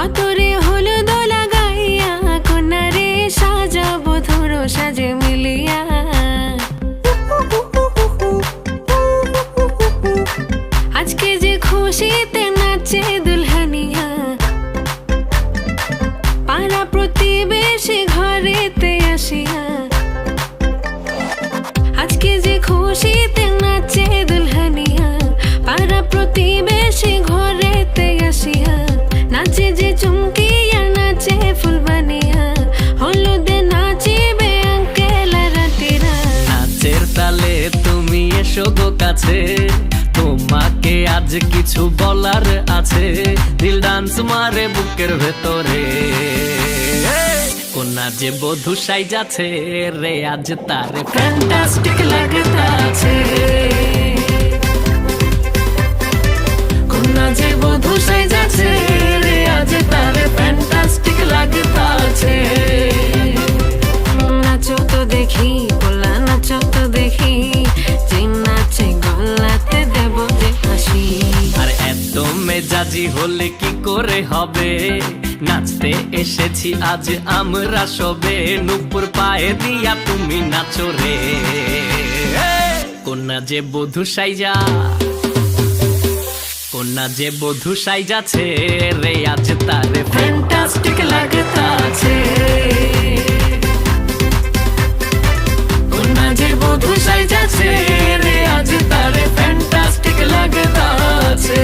আতরে হলুদ লাগাইয়া কন্যারে সাজাবো ধরো সাজে মিলিয়া। আজকে যে খুশিতে নাচে দুলহানিয়া, পাড়া প্রতিবেশী ঘরেতে আসিয়া। আজকে যে খুশিতে নাচে দুলহানিয়া, পাড়া প্রতিবেশী ঘরেতে আসিয়া। নাচে যে চুমকিয়া নাচে ফুলবানিয়া, হলুদে নাচিবে আঙ্কেল রাতিরা। নাচের তালে তুমি এসো গো কাছে, তোমাকে আজ কিছু বলার আছে। দিল ডান্স মারে বুকের ভেতরে, কোনা যে বধূ সাইজাছে রে আজ তারে ফ্যান্টাস্টিক লাগতাছে। কোনা যে বধূ সাইজাছে রে আজ তারে ফ্যান্টাস্টিক লাগতাছে। নাচো তো দেখি পোলা, নাচো তো দেখি, যে নাচে গলাতে দেব যে হাসি। আর এত মেজাজি হলে কি করে হবে, নাচতে এসেছি আজ আমরা সবে। নুপুর পায়ে দিয়া তুমি নাচো রে, কোনা যে বধূ সাইজা, কোনা যে বধূ সাইজাছে রে আজ তারে ফ্যান্টাস্টিক লাগতাছে। কোনা যে বধূ সাইজাছে রে আজ তারে ফ্যান্টাস্টিক লাগতাছে।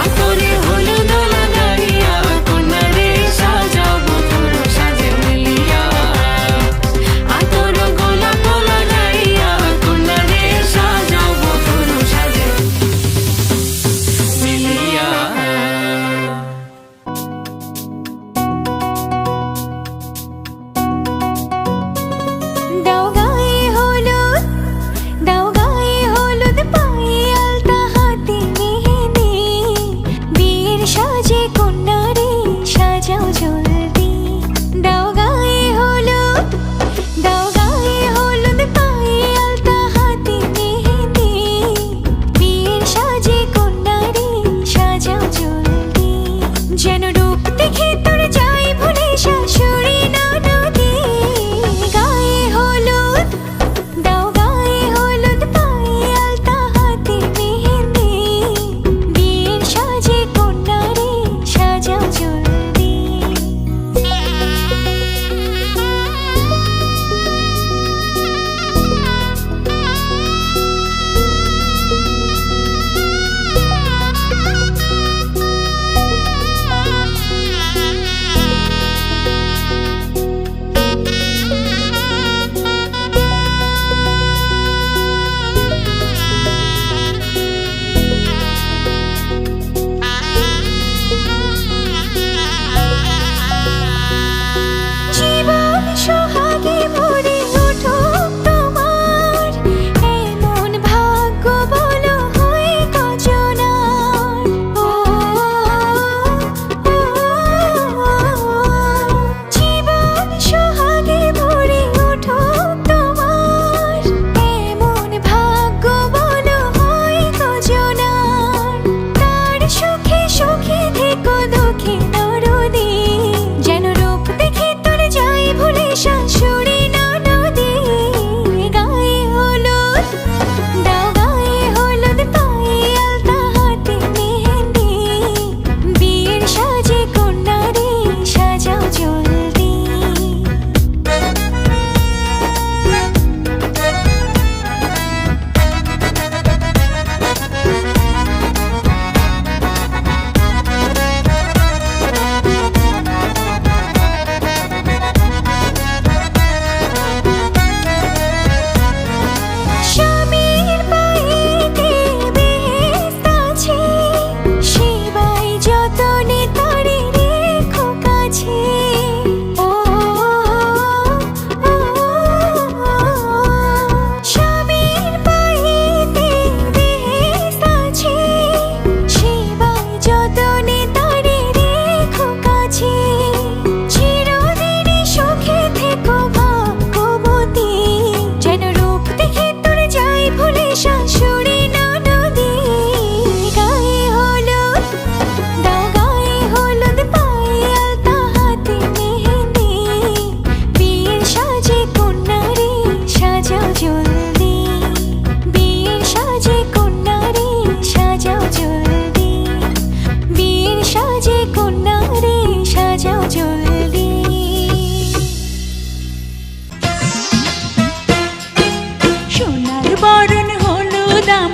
আতরে হলুদ লাগাইয়া কন্যারে সাজাবো ধরো সাজে মিলিয়া। আতর গোলাপ লাগাইয়া কন্যারে সাজাবো ধরো সাজে মিলিয়া। দাও গায়ে হলুদ, দাও গায়ে হলুদ, পায়ে আলতা, হাতে মেহেদি। বিয়ের সাজে কন্যারে সাজাও জলদি। দাও গায়ে হলুদ, দাও গায়ে হলুদ, পায়ে আলতা, হাতে মেহেদি। বিয়ের সাজে কন্যারে সাজাও জলদি। যেন রূপ দেখে তোর যাই ভুলে শাশুড়ি ননদি। গায়ে হলুদ, দাও গায়ে হলুদ, পায়ে আলতা, হাতে মেহেদি। বিয়ের সাজে কন্যারে সাজাও জলদি।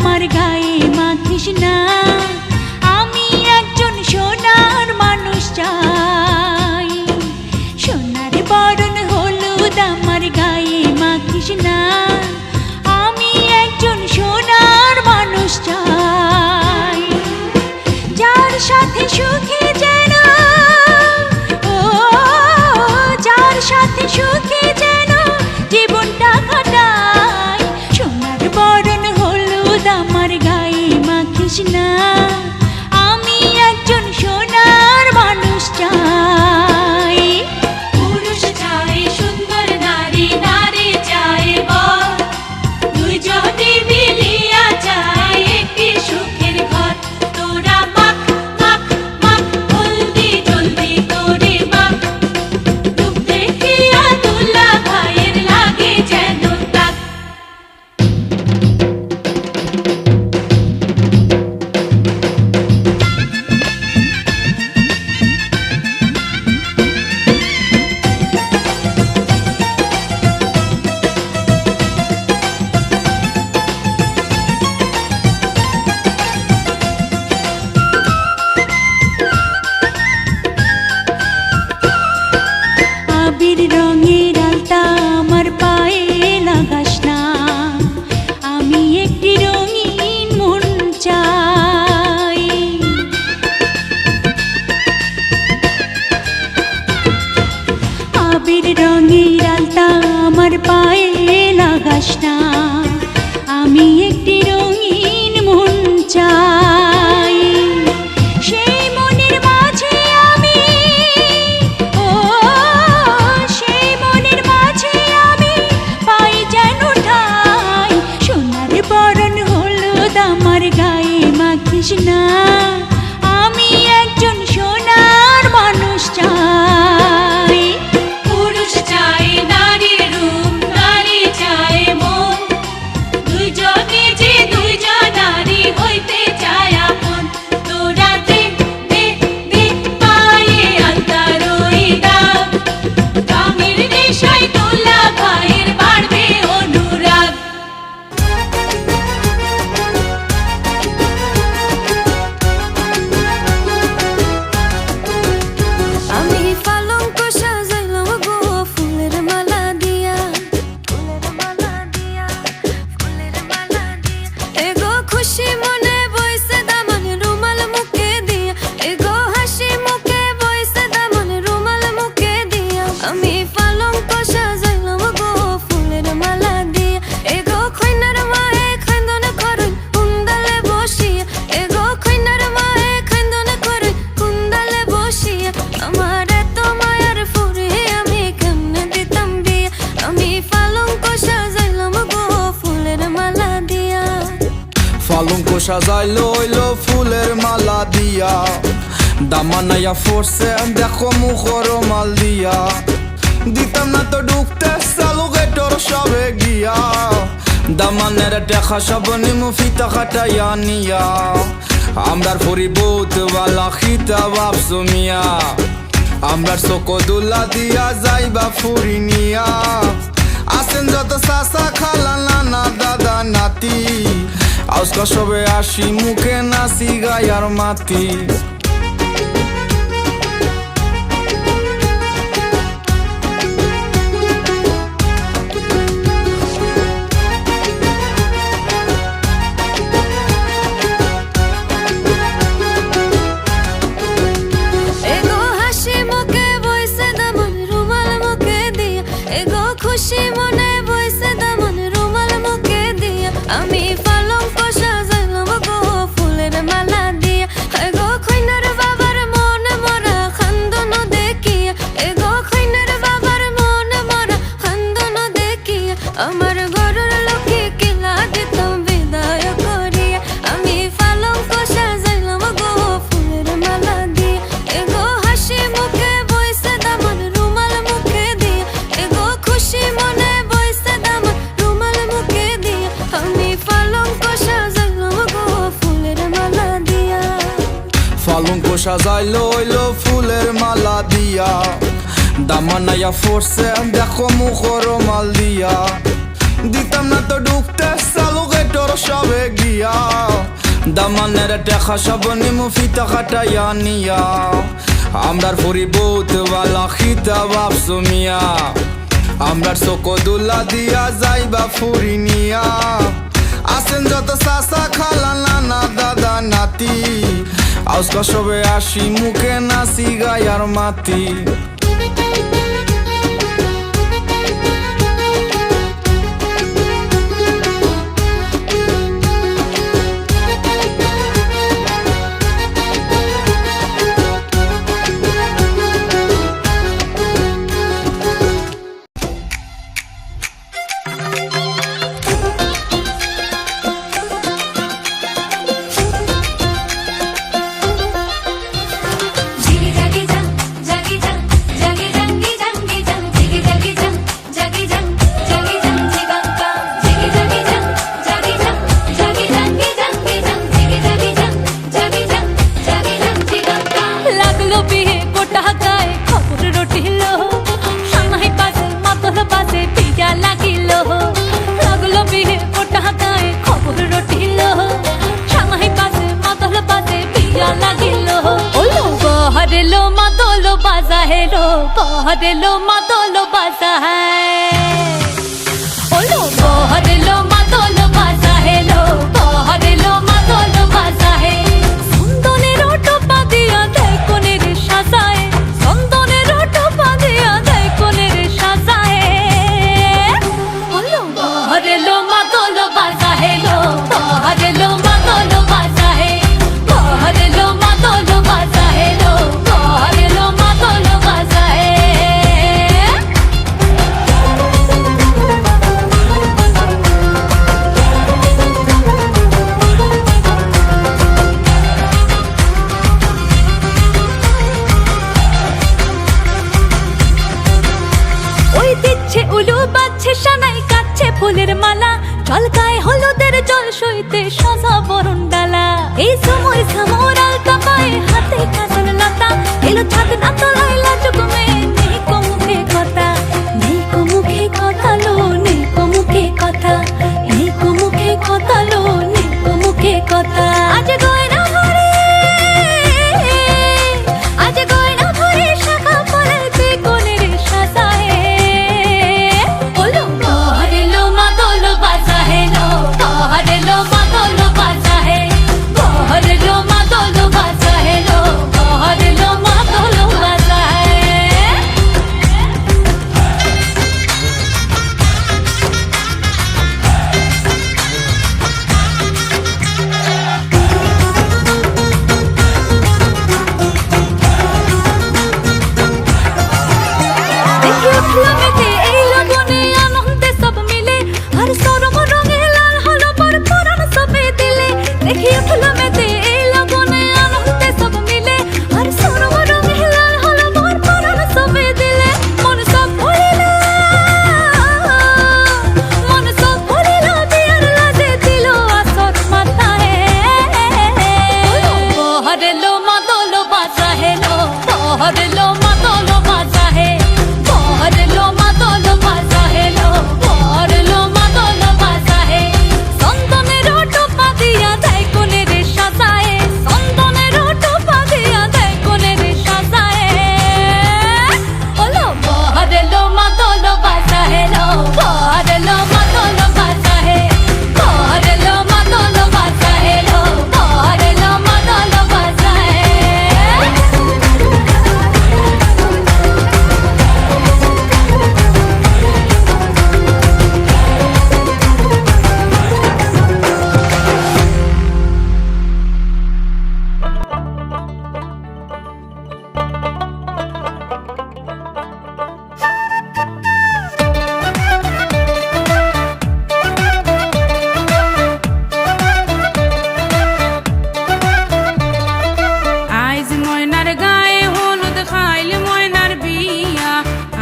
আমার গায়ে মাখিস না, আমি একজন সোনার মানুষ চাই। সোনার বরণ হলুদ আমার গায়ে মাখিস না, আমি একজন সোনার মানুষ চাই। যার সাথে সুখে যেন, ও যার সাথে সুখে যেন জীবনটা কাটাই। সোনার বরণ হলুদ আমার গায়ে মাখিস না, আমি একজন সোনার মানুষ চাই। পুরুষ চাই সুন্দর নারী, নারী চাই বর, দুইজনে মিলিয়া চাই একটি সুখের ঘর। তোরা মাখ মাখ মাখ জলদি জলদি করে মাখ, রূপ দেখিয়া দুলা ভাইয়ের লাগে যেন তাক। আবির রঙের আলতা আমার পায়ে লাগাস না, আমি একটি রঙিন মন চাই। আবির রঙের আলতা আমার পায়ে লাগাস না, আমি একটি রঙিন মন চাই। সেই মনের মাঝে আমি, ও সেই মনের মাঝে আমি পাই যেন ঠাই। সোনার বরণ হলুদ আমার গায়ে মাখিস না, আমি একজন সোনার মানুষ চাই। পুরুষ চাই নারীর রূপ, নারী চাই মন, দুইজনে যে দুইজন নারী হইতে চায় আপন। তোরা দে দে দে পায়ে আলতার ওই দাগ, কামের নেশায় তোলা ভাইয়ের বাড়বে অনুরাগ। আমি পালঙ্ক সাজাইলাম গো ফুলের মালা দিয়া, ফুলের মালা দিয়া, ফুলের মালা দিয়া। এগো খুশি মনে বইছে দামন রুমাল মুখে দিয়া, এগো হাসি মুখে বইছে দামন রুমাল মুখে দিয়া। আমি পালঙ্ক সাজাইলাম গো ফুলের মালা দিয়া, এগো খৈনার মায়ে খান্দন করে কুন্দালে বসিয়া, এগো খৈনার মায়ে খান্দন করে কুন্দালে বসিয়া। আমার এত মায়ার ফুরে আমি কেমনে দিতাম বিয়া, আমি পালঙ্ক সাজাইলাম গো ফুলের মালা দিয়া। পালঙ্ক সাজাইলো হইলো ফুলের মালা দিয়া, দামানাইয়া ফোরছে দেখো মুখর মাল দিয়া। দিতাম না তো ঢুকতে চালু গেটর সবে গিয়া, দামানের দেখা সব নিমু ফিতা কাটাইয়া নিয়া। আমরার ফরি বহুত বালা খিতা বাপসু মিয়া, আমরার চোখো দুলা দিয়া যাইবা ফুরি নিয়া। আসেন যত চাচা খালা নানা দাদা নাতি, আজকা সবে আসি মুখে নাচি গায়ার মাতি। এগো হাসি মুখে বইছে দামন রুমাল মুখে দিয়া, এগো খুশি মনে বইছে দামন রুমাল মুখে দিয়া। আমি পালঙ্ক সাজাইলাম গো ফুলের মালা দিয়া, এগো খৈনার বাবার মন মরা খান্দন দেখিয়া, এগো খৈনার বাবার মন মরা খান্দন দেখিয়া। আমার ঘরের লোকে কিলা দিতাম বিদায় করিয়া, আমি পালঙ্ক সাজাইলাম গো ফুলের মালা দিয়া, এগো হাসি মুখে বইছে দামন রুমাল মুখে দিয়া, এগো খুশি মনে বইছে দামন রুমাল মুখে দিয়া। আমি পালঙ্ক সাজাইলাম গো ফুলের মালা দিয়া। পালঙ্ক সাজাইলো হইলো ফুলের মালা দিয়া, দামানাইয়া ফোরছে দেখো মুখর মাল দিয়া। দিতাম না তো ঢুকতে চালু গেটর সবে গিয়া দামানের টেকা সব নিমু ফিতা কাটাইয়া নিয়া আমরার ফরি বহুত বালা খিতা বাপসু মিয়া আমরার চকদুল্লা দিয়া যাইবা ফুরি নিয়া আসেন যত চাচা খালা নানা দাদা নাতি আজকা সবে আসি মুখে নাচি গায়ার মাতি पहरेलो मातोलो बाजा है लो पहरेलो मातोलो बाजा है ओलो पहरेलो मातोलो बाजा है लो पहरेलो मातोलो बाजा है संदने रोटो पादिया दे कोने रे साजाए संदने रोटो पादिया दे कोने रे साजाए ओलो पहरेलो मातोलो बाजा है लो पहरेलो मातोलो बाजा है पहरेलो मातोलो बाजा है लो पहरेलो मातोलो बाजा है ওই দিচ্ছে উলু বাজছে সানাই কাচ্ছে ফুলের মালা চলকায় হলুদের জল সইতে সাজা বরণ ডালা এই সময় সামর আলতা পায়ে হাতে কাজল লতা এলো ছাদ না তলায় লাজুক মেয়ে নেই কো মুখে কথা নেই কো মুখে কথা লো নেই কো মুখে কথা নেই কো মুখে কথা লো নেই কো মুখে কথা আজ গয়না ভরে আজ গয়না ভরে শাখা পড়াইতে কোনের সাজায় ওলো পহরেলো মাদলো বাজা হে লো পহরেলো মাদলো বাজা হে পহরেলো মাদলো বাজা হে লো পহরেলো মাদলো বাজা হে দেখি উঠলো মেতে এই লগনে আনন্দে সব মিলে আর সরম রঙে লাল হলো পর পরাণ সবে দিলে দেখি উঠলো মেতে এই লগনে আনন্দে সব মিলে আর সরম রঙে লাল হলো পর পরাণ সবে দিলে মন সব ভরিল বিয়ার লাজে দিল আসর মাথায় পহরেলো মাদলো বাজা হেলো পহরেলো মাদলো বাজা হে পহরেলো মাদলো বাজা হেলো পহরেলো মাদলো বাজা হে সন্দনের ওটো পাদিয়া দেয় কোনে রে সাজায় সন্দনের ওটো পাদিয়া দেয় কোনে রে সাজায় ওলো পহরেলো মাদলো বাজা হেলো পহরেলো মাদলো বাজা হে পহরেলো মাদলো বাজা হেলো পহরেলো মাদলো বাজা হে আইজ ময়নার গায়ে হলুদ খাইলে ময়নার বিয়া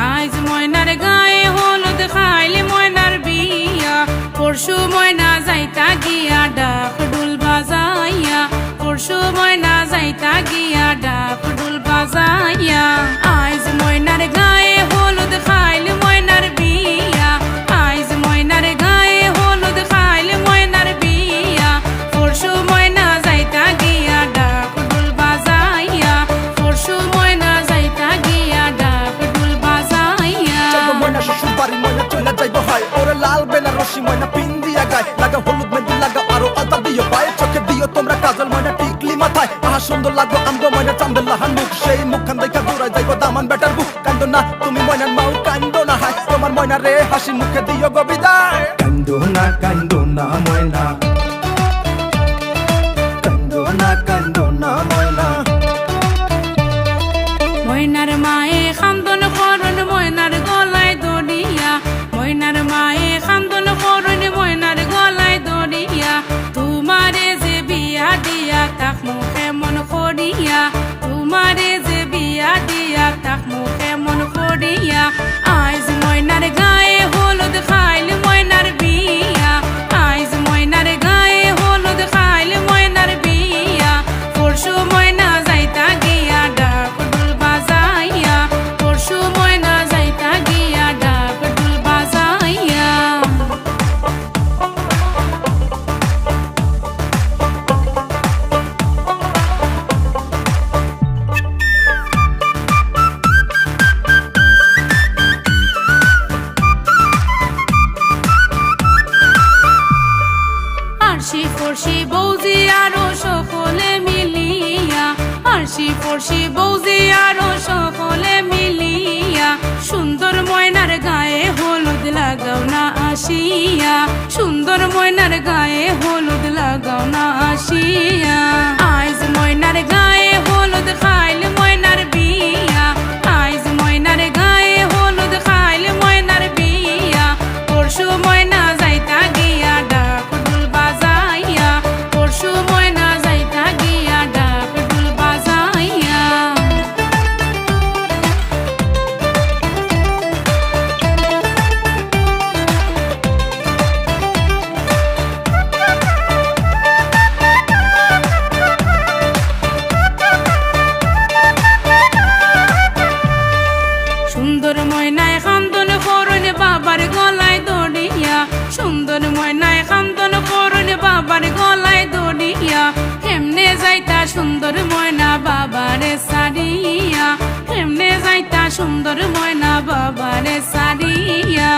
আইজ ময়নার গায়ে হলুদ খাইলে ময়নার বিয়া পরশু ময়না যাইতা গিয়া ডাক ডুল বাজাইয়া পরশু ময়না যাইতা গিয়া ডাক ডুল বাজাইয়া আইজ ময়নার গায়ে হলুদ খাইলে ময়নার বিয়া আইজ ময়নার গায়ে হলুদ খাইলে ময়নার বিয়া হাসি ময়না পিন দিয়া গায় লাগা হলুদ মেহেন্দি লাগা আরো আলতা দিও পায়ে চোখে দিও তোমরা কাজল ময়না টিকলি মাথায় আহা সুন্দর লাগো আমগো ময়না চান্দের লাহান মুখ সেই মুখখান দেখা দূরাই যাইবো দামান বেটার বুক কান্দো না তুমি ময়নার মাও কান্দো না হায় তোমার ময়না রে হাসি মুখে দিও গো বিদায় কান্দো না ময়না কান্দো না ময়না ময়নার মায়ে খান্দন করন ময়নার গলায় দড়িয়া ময়নার মায়ে খান্দন করন ময়নার গলায় দড়িয়া তোমারে যে বিয়া দিয়া তাক মুখে মন করিয়া তোমারে যে বিয়া দিয়া তাক মুখে মন করিয়া আইজ ময়নার গায়ে হলুদ খাইল ময়নার বিয়া আইজ ময়নার গায়ে হলুদ খাইল ময়নার বিয়া পরশু ময়না যাইতা গিয়া ডাক ডুল বাজাইয়া পরশু ময়না যাইতা গিয়া ডাক ডুল বাজাইয়া আরশি ফরশি বৌজি আরো সকলে মিলিয়া আরশি ফরশি বৌজি আরো সকলে মিলিয়া সুন্দর ময়নার গায়ে হলুদ লাগাও না আসিয়া সুন্দর ময়নার গায়ে হলুদ লাগাও না আসিয়া আইজ ময়নার গায়ে হলুদ খাইল ময়নার বিয়া আইজ ময়নার গায়ে হলুদ খাইল ময়নার বিয়া পরশু ময়না যাইতা গিয়া ডাক ডুল বাজাইয়া পরশু ময়না যাইতা গিয়া ডাক ডুল বাজাইয়া সুন্দর ময়নায় খান্দন করুন বাবার গলায় দড়িয়া সুন্দর ময়নায় খান্দন করুন বাবার গলায় দড়িয়া কেমনে যাইতা সুন্দর ময়না বাবারে সারিয়া কেমনে যাইতা সুন্দর ময়না বাবারে সারিয়া